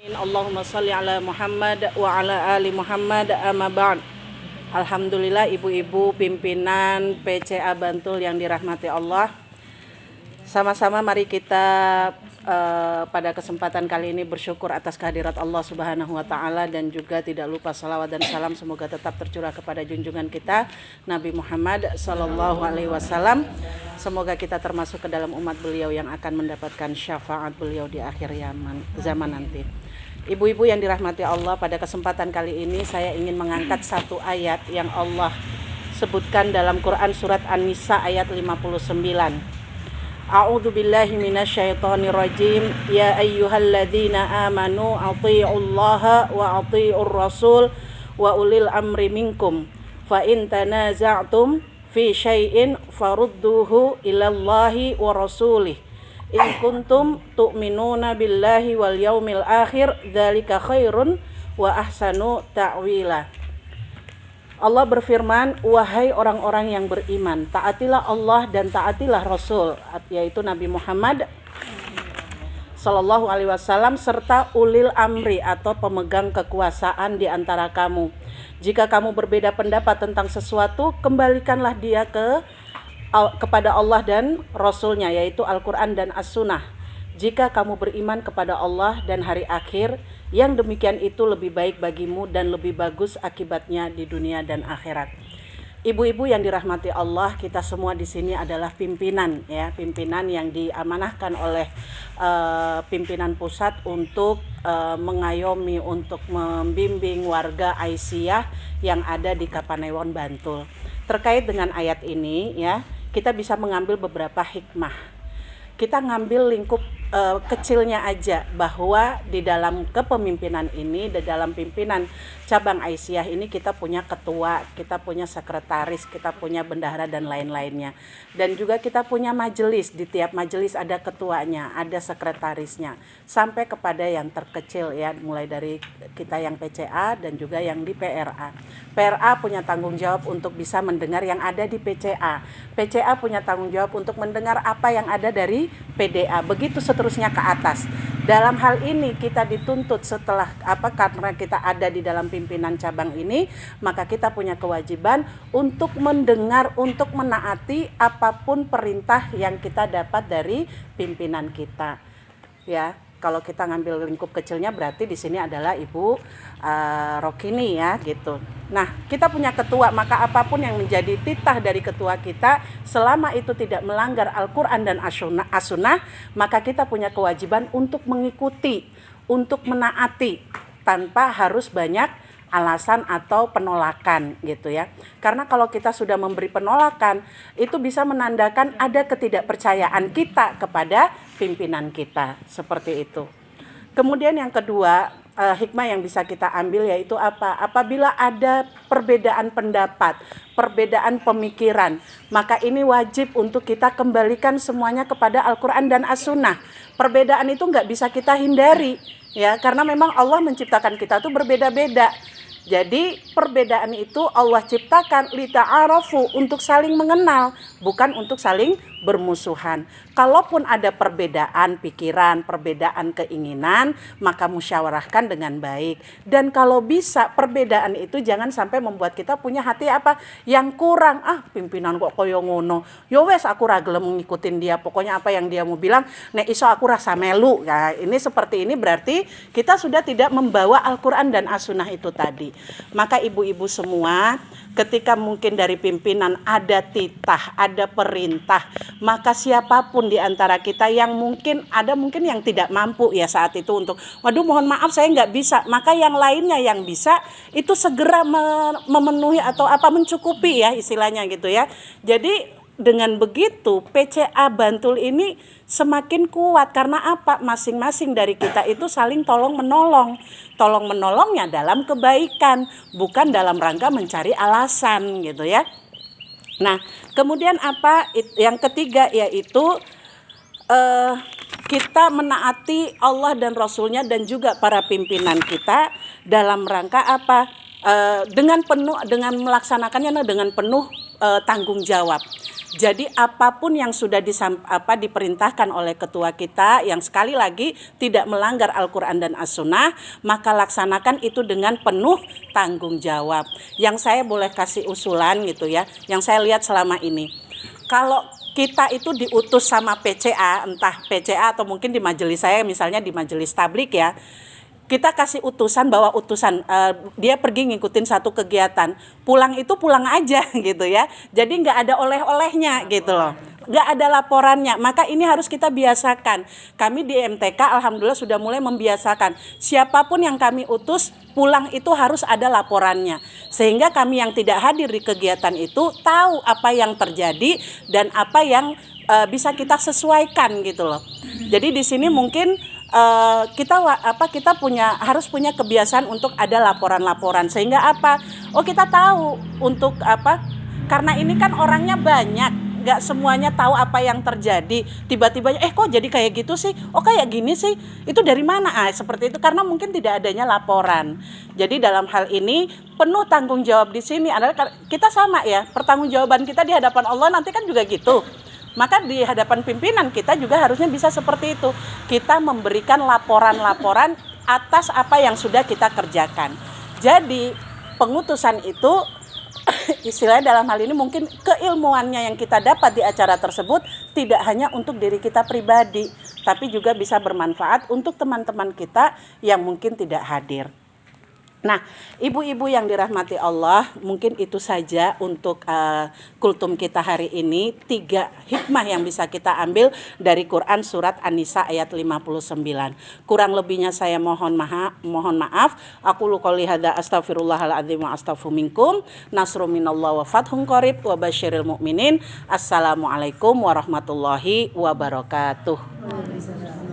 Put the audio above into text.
Allahumma sholli ala Muhammad wa ala ali Muhammad amma ba'd. Alhamdulillah, ibu-ibu pimpinan PCA Bantul yang dirahmati Allah. Sama-sama mari kita pada kesempatan kali ini bersyukur atas kehadirat Allah Subhanahu wa taala, dan juga tidak lupa salawat dan salam semoga tetap tercurah kepada junjungan kita Nabi Muhammad sallallahu alaihi wasallam. Semoga kita termasuk ke dalam umat beliau yang akan mendapatkan syafaat beliau di akhir zaman nanti. Ibu-ibu yang dirahmati Allah, pada kesempatan kali ini saya ingin mengangkat satu ayat yang Allah sebutkan dalam Quran surat An-Nisa ayat 59. A'udzu billahi minasyaitonir rajim. Ya ayyuhalladzina amanu athi'ullaha wa athi'ur rasul wa ulil amri minkum. Fa in tanaza'tum fi syai'in farudduhu ilallahi wa rasulih. In kuntum tu'minuna billahi wal yaumil akhir dzalika khairun wa ahsanu ta'wila. Allah berfirman, wahai orang-orang yang beriman, taatilah Allah dan taatilah Rasul, yaitu Nabi Muhammad sallallahu alaihi wasallam, serta ulil amri atau pemegang kekuasaan di antara kamu. Jika kamu berbeda pendapat tentang sesuatu, kembalikanlah dia kepada Allah dan Rasulnya, yaitu Al-Quran dan As-Sunnah. Jika kamu beriman kepada Allah dan hari akhir, yang demikian itu lebih baik bagimu dan lebih bagus akibatnya di dunia dan akhirat. Ibu-ibu yang dirahmati Allah, kita semua di sini adalah pimpinan, ya, pimpinan yang diamanahkan oleh pimpinan pusat untuk mengayomi, untuk membimbing warga Aisyah yang ada di Kapanewon Bantul. Terkait dengan ayat ini, ya, kita bisa mengambil beberapa hikmah. Kita ngambil lingkup kecilnya aja, bahwa di dalam kepemimpinan ini, di dalam pimpinan cabang Aisyah ini, kita punya ketua, kita punya sekretaris, kita punya bendahara dan lain-lainnya. Dan juga kita punya majelis, di tiap majelis ada ketuanya, ada sekretarisnya, sampai kepada yang terkecil, ya, mulai dari kita yang PCA dan juga yang di PRA. PRA punya tanggung jawab untuk bisa mendengar yang ada di PCA. PCA punya tanggung jawab untuk mendengar apa yang ada dari PDA. Begitu seterusnya ke atas. Dalam hal ini kita dituntut karena kita ada di dalam pimpinan cabang ini, maka kita punya kewajiban untuk mendengar, untuk menaati apapun perintah yang kita dapat dari pimpinan kita. Ya, kalau kita ngambil lingkup kecilnya berarti di sini adalah Ibu Rokini, ya, gitu. Nah, kita punya ketua, maka apapun yang menjadi titah dari ketua kita, selama itu tidak melanggar Al-Quran dan As-Sunnah, maka kita punya kewajiban untuk mengikuti, untuk menaati, tanpa harus banyak alasan atau penolakan, gitu ya. Karena kalau kita sudah memberi penolakan, itu bisa menandakan ada ketidakpercayaan kita kepada pimpinan kita, seperti itu. Kemudian yang kedua, hikmah yang bisa kita ambil yaitu apa? Apabila ada perbedaan pendapat, perbedaan pemikiran, maka ini wajib untuk kita kembalikan semuanya kepada Al-Quran dan As-Sunnah. Perbedaan itu nggak bisa kita hindari, ya, karena memang Allah menciptakan kita tuh berbeda-beda. Jadi perbedaan itu Allah ciptakan lita'arafu, untuk saling mengenal, bukan untuk saling bermusuhan. Kalaupun ada perbedaan pikiran, perbedaan keinginan, maka musyawarahkan dengan baik. Dan kalau bisa perbedaan itu jangan sampai membuat kita punya hati yang kurang. Pimpinan kok koyo ngono. Yo wes, aku ra gelem ngikutin dia. Pokoknya apa yang dia mau bilang, nek iso aku rasa melu. Nah, ini seperti ini berarti kita sudah tidak membawa Al-Quran dan As-Sunnah itu tadi. Maka ibu-ibu semua, ketika mungkin dari pimpinan ada titah, ada perintah, maka siapapun di antara kita yang mungkin yang tidak mampu, ya, saat itu untuk, waduh mohon maaf saya nggak bisa, maka yang lainnya yang bisa itu segera memenuhi atau mencukupi, ya, istilahnya gitu, ya. Jadi dengan begitu PCA Bantul ini semakin kuat. Karena apa? Masing-masing dari kita itu saling tolong menolong. Tolong menolongnya dalam kebaikan, bukan dalam rangka mencari alasan, gitu, ya. Nah, kemudian yang ketiga yaitu kita menaati Allah dan Rasulnya dan juga para pimpinan kita dalam rangka dengan melaksanakannya dengan penuh tanggung jawab. Jadi apapun yang sudah diperintahkan oleh ketua kita yang sekali lagi tidak melanggar Al-Quran dan As-Sunnah, maka laksanakan itu dengan penuh tanggung jawab. Yang saya boleh kasih usulan gitu ya, yang saya lihat selama ini. Kalau kita itu diutus sama PCA, entah PCA atau mungkin di majelis saya, misalnya di majelis tablik ya, kita kasih utusan bahwa dia pergi ngikutin satu kegiatan, pulang itu pulang aja gitu ya, jadi nggak ada oleh-olehnya gitu loh, nggak ada laporannya. Maka ini harus kita biasakan. Kami di MTK alhamdulillah sudah mulai membiasakan siapapun yang kami utus pulang itu harus ada laporannya, sehingga kami yang tidak hadir di kegiatan itu tahu apa yang terjadi dan apa yang bisa kita sesuaikan gitu loh. Jadi di sini mungkin kita harus punya kebiasaan untuk ada laporan-laporan, sehingga kita tahu untuk karena ini kan orangnya banyak, nggak semuanya tahu apa yang terjadi. Tiba-tiba kok jadi kayak gitu sih, kayak gini sih, itu dari mana, seperti itu, karena mungkin tidak adanya laporan. Jadi dalam hal ini penuh tanggung jawab di sini adalah kita sama ya, pertanggungjawaban kita di hadapan Allah nanti kan juga gitu. Maka di hadapan pimpinan kita juga harusnya bisa seperti itu. Kita memberikan laporan-laporan atas apa yang sudah kita kerjakan. Jadi pengutusan itu istilahnya dalam hal ini mungkin keilmuannya yang kita dapat di acara tersebut tidak hanya untuk diri kita pribadi, tapi juga bisa bermanfaat untuk teman-teman kita yang mungkin tidak hadir. Nah, ibu-ibu yang dirahmati Allah, mungkin itu saja untuk kultum kita hari ini. 3 hikmah yang bisa kita ambil dari Quran surat An-Nisa ayat 59. Kurang lebihnya saya mohon maaf. Aku qouli hadza astaghfirullahaladzim wa astaghfiru minkum. Nasrun minallah wa fathun qarib wa basyiril mu'minin. Assalamualaikum warahmatullahi wabarakatuh.